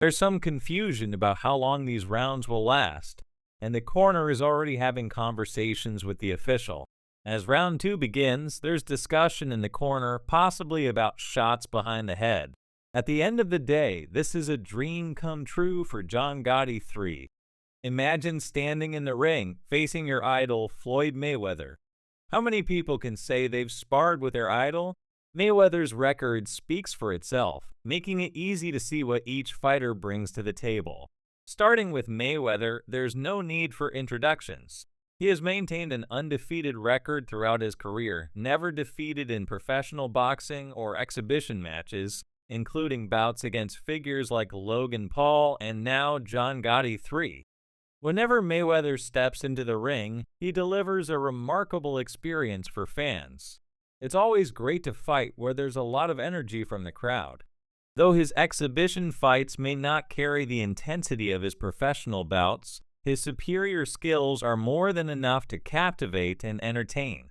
There's some confusion about how long these rounds will last, and the corner is already having conversations with the official. As round two begins, there's discussion in the corner, possibly about shots behind the head. At the end of the day, this is a dream come true for John Gotti 3. Imagine standing in the ring, facing your idol, Floyd Mayweather. How many people can say they've sparred with their idol? Mayweather's record speaks for itself, making it easy to see what each fighter brings to the table. Starting with Mayweather, there's no need for introductions. He has maintained an undefeated record throughout his career, never defeated in professional boxing or exhibition matches, including bouts against figures like Logan Paul and now John Gotti 3. Whenever Mayweather steps into the ring, he delivers a remarkable experience for fans. It's always great to fight where there's a lot of energy from the crowd. Though his exhibition fights may not carry the intensity of his professional bouts, his superior skills are more than enough to captivate and entertain.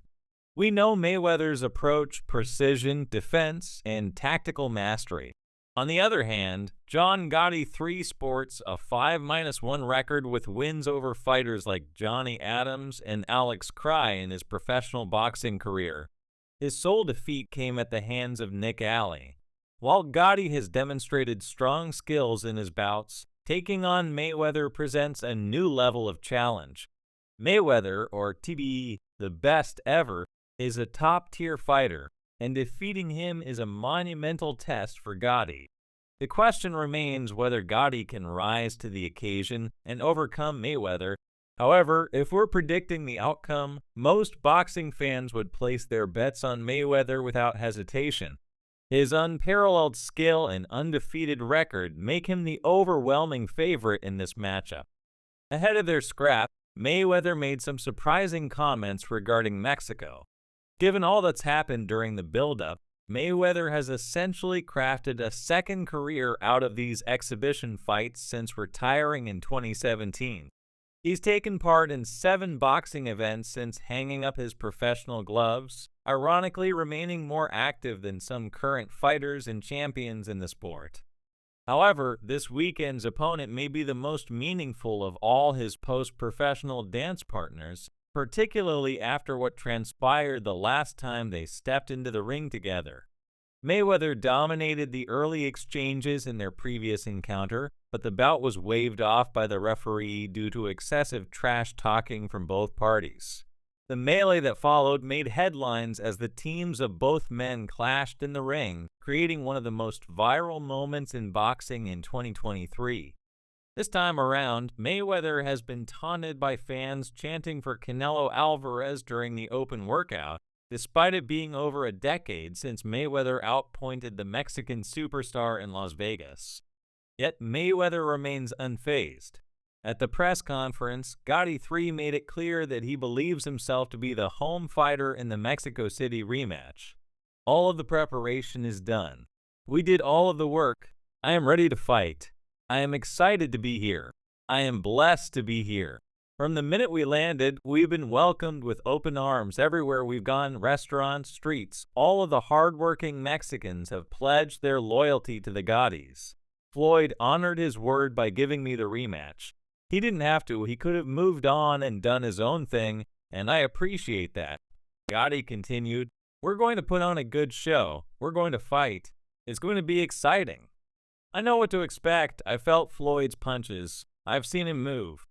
We know Mayweather's approach, precision, defense, and tactical mastery. On the other hand, John Gotti 3 sports a 5-1 record with wins over fighters like Johnny Adams and Alex Cry in his professional boxing career. His sole defeat came at the hands of Nick Alley. While Gotti has demonstrated strong skills in his bouts, taking on Mayweather presents a new level of challenge. Mayweather, or TBE, the best ever, is a top-tier fighter, and defeating him is a monumental test for Gotti. The question remains whether Gotti can rise to the occasion and overcome Mayweather. However, if we're predicting the outcome, most boxing fans would place their bets on Mayweather without hesitation. His unparalleled skill and undefeated record make him the overwhelming favorite in this matchup. Ahead of their scrap, Mayweather made some surprising comments regarding Mexico. Given all that's happened during the build-up, Mayweather has essentially crafted a second career out of these exhibition fights since retiring in 2017. He's taken part in 7 boxing events since hanging up his professional gloves, ironically remaining more active than some current fighters and champions in the sport. However, this weekend's opponent may be the most meaningful of all his post-professional dance partners, particularly after what transpired the last time they stepped into the ring together. Mayweather dominated the early exchanges in their previous encounter, but the bout was waved off by the referee due to excessive trash-talking from both parties. The melee that followed made headlines as the teams of both men clashed in the ring, creating one of the most viral moments in boxing in 2023. This time around, Mayweather has been taunted by fans chanting for Canelo Alvarez during the open workout, despite it being over a decade since Mayweather outpointed the Mexican superstar in Las Vegas. Yet Mayweather remains unfazed. At the press conference, Gotti 3 made it clear that he believes himself to be the home fighter in the Mexico City rematch. All of the preparation is done. We did all of the work. I am ready to fight. I am excited to be here. I am blessed to be here. From the minute we landed, we've been welcomed with open arms everywhere we've gone, restaurants, streets. All of the hardworking Mexicans have pledged their loyalty to the Gottis. Floyd honored his word by giving me the rematch. He didn't have to. He could have moved on and done his own thing, and I appreciate that. Gotti continued, "We're going to put on a good show. We're going to fight. It's going to be exciting. I know what to expect. I felt Floyd's punches. I've seen him move.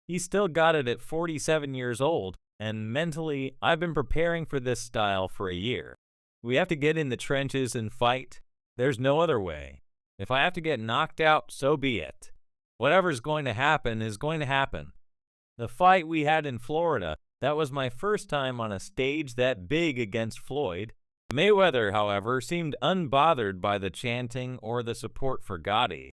He's still got it at 47 years old, and mentally, I've been preparing for this style for a year. We have to get in the trenches and fight. There's no other way. If I have to get knocked out, so be it. Whatever's going to happen is going to happen." The fight we had in Florida, that was my first time on a stage that big against Floyd. Mayweather, however, seemed unbothered by the chanting or the support for Gotti.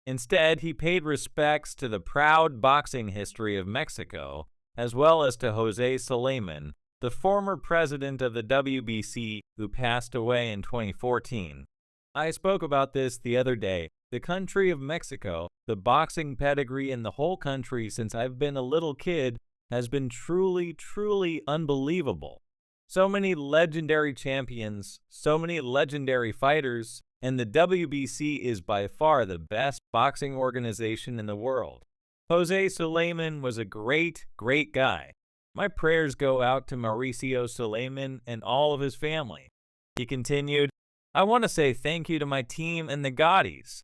Instead, he paid respects to the proud boxing history of Mexico, as well as to Jose Sulaiman, the former president of the WBC who passed away in 2014. I spoke about this the other day. The country of Mexico, the boxing pedigree in the whole country since I've been a little kid, has been truly, truly unbelievable. So many legendary champions, so many legendary fighters, and the WBC is by far the best boxing organization in the world. Jose Sulaiman was a great guy. My prayers go out to Mauricio Sulaiman and all of his family. He continued, I want to say thank you to my team and the Gottis.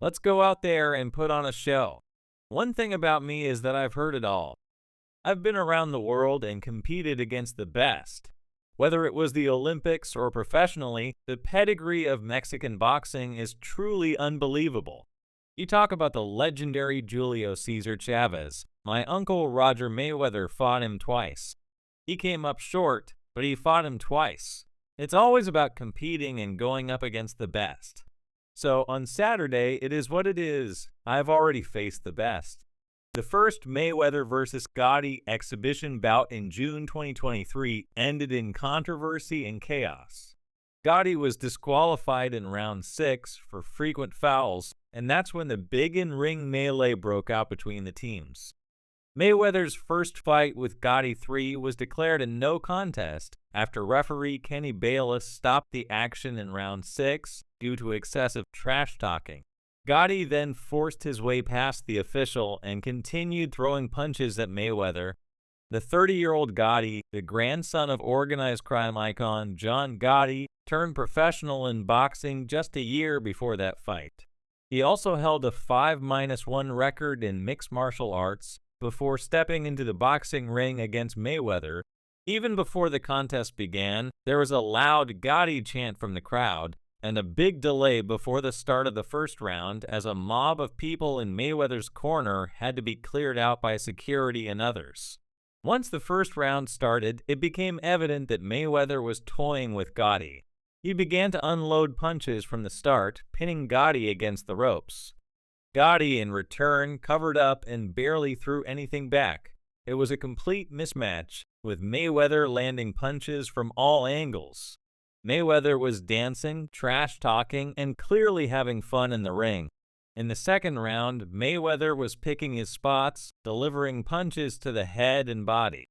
Let's go out there and put on a show. One thing about me is that I've heard it all. I've been around the world and competed against the best. Whether it was the Olympics or professionally, the pedigree of Mexican boxing is truly unbelievable. You talk about the legendary Julio Cesar Chavez. My uncle Roger Mayweather fought him twice. He came up short, but he fought him twice. It's always about competing and going up against the best. So on Saturday, it is what it is. I've already faced the best. The first Mayweather vs. Gotti exhibition bout in June 2023 ended in controversy and chaos. Gotti was disqualified in round 6 for frequent fouls, and that's when the big in-ring melee broke out between the teams. Mayweather's first fight with Gotti 3 was declared a no contest after referee Kenny Bayless stopped the action in round 6 due to excessive trash-talking. Gotti then forced his way past the official and continued throwing punches at Mayweather. The 30-year-old Gotti, the grandson of organized crime icon John Gotti, turned professional in boxing just a year before that fight. He also held a 5-1 record in mixed martial arts before stepping into the boxing ring against Mayweather. Even before the contest began, there was a loud Gotti chant from the crowd, and a big delay before the start of the first round as a mob of people in Mayweather's corner had to be cleared out by security and others. Once the first round started, it became evident that Mayweather was toying with Gotti. He began to unload punches from the start, pinning Gotti against the ropes. Gotti, in return, covered up and barely threw anything back. It was a complete mismatch, with Mayweather landing punches from all angles. Mayweather was dancing, trash-talking, and clearly having fun in the ring. In the second round, Mayweather was picking his spots, delivering punches to the head and body.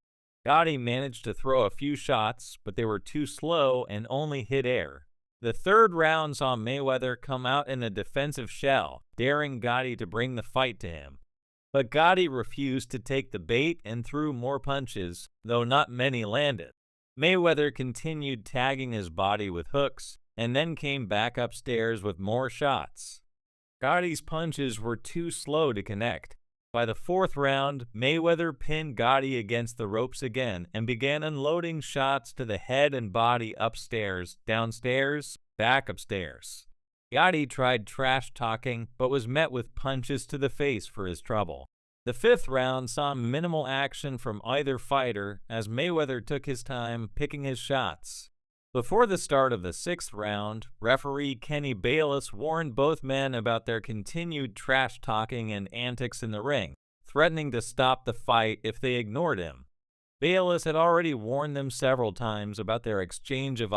Gotti managed to throw a few shots, but they were too slow and only hit air. The third round saw Mayweather come out in a defensive shell, daring Gotti to bring the fight to him. But Gotti refused to take the bait and threw more punches, though not many landed. Mayweather continued tagging his body with hooks, and then came back upstairs with more shots. Gotti's punches were too slow to connect. By the fourth round, Mayweather pinned Gotti against the ropes again and began unloading shots to the head and body upstairs, downstairs, back upstairs. Gotti tried trash-talking, but was met with punches to the face for his trouble. The fifth round saw minimal action from either fighter as Mayweather took his time picking his shots. Before the start of the sixth round, referee Kenny Bayless warned both men about their continued trash-talking and antics in the ring, threatening to stop the fight if they ignored him. Bayless had already warned them several times about their exchange of